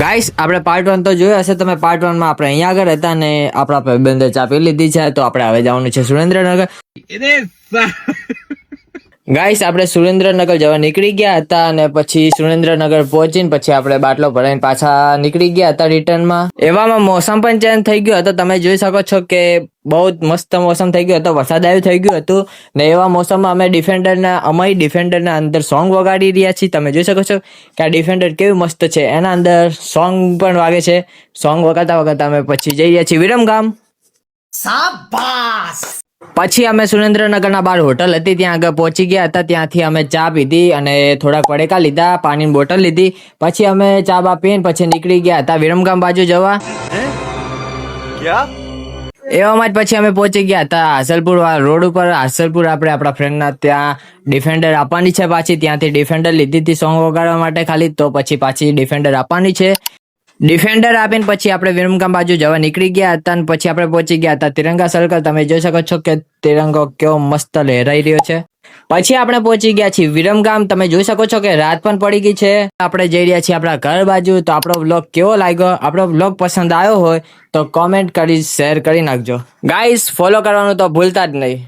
Guys આપણે part 1 તો જોયો હશે તમે. પાર્ટ 1 માં આપણે અહીંયા આગળ હતા ને આપણા ભાઈબંધે ચા પી લીધી છે, તો આપણે હવે જવાનું છે સુરેન્દ્રનગર. ગાઈસ આપણે સુરેન્દ્રનગર જવા નીકળી ગયા હતા અને પછી સુરેન્દ્રનગર પહોંચીને પછી આપણે બાટલો ભરાઈને પાછા નીકળી ગયા હતા રિટર્નમાં. એવામાં મોસમ પણ ચેન્જ થઈ ગયો હતો. તમે જોઈ શકો છો કે બહુ જ મસ્ત મોસમ થઈ ગયો હતો, વરસાદ આવ્યું થઈ ગયું હતું ને એવા મોસમમાં અમે ડિફેન્ડરના અંદર સોંગ વગાડી રહ્યા છીએ. તમે જોઈ શકો છો કે આ ડિફેન્ડર કેવું મસ્ત છે, એના અંદર સોંગ પણ વાગે છે. સોંગ વગાડતા વગાડતા અમે પછી જઈ રહ્યા છીએ વિરમગામ. પછી અમે સુરેન્દ્રનગરના બહાર હોટલ હતી ત્યાં આગળ પહોંચી ગયા હતા. ત્યાંથી અમે ચા પીધી અને થોડાક પડીકા લીધા, પાણીની બોટલ લીધી. પછી અમે ચા બા પીને પછી નીકળી ગયા હતા વિરમગામ બાજુ જવા. એવામાં જ પછી અમે પહોંચી ગયા હતા હાસલપુર રોડ ઉપર. હાસલપુર આપણે આપણા ફ્રેન્ડના ત્યાં ડિફેન્ડર આપવાની છે પાછી. ત્યાંથી ડિફેન્ડર લીધી હતી સોંગ વગાડવા માટે ખાલી, તો પછી પાછી ડિફેન્ડર આપવાની છે. ડિફેન્ડર આપીને પછી આપણે વિરમગામ બાજુ જવા નીકળી ગયા હતા અને પછી આપણે પહોંચી ગયા હતા તિરંગા સર્કલ. તમે જોઈ શકો છો કે તિરંગો કેવો મસ્ત લહેરાઈ રહ્યો છે. પછી આપણે પહોંચી ગયા છીએ વિરમગામ. તમે જોઈ શકો છો કે રાત પણ પડી ગઈ છે. આપણે જઈ રહ્યા છીએ આપણા ઘર બાજુ. તો આપણો વ્લોગ કેવો લાગ્યો, આપણો વ્લોગ પસંદ આવ્યો હોય તો કોમેન્ટ કરી શેર કરી નાખજો. ગાઈસ ફોલો કરવાનું તો ભૂલતા જ નહીં.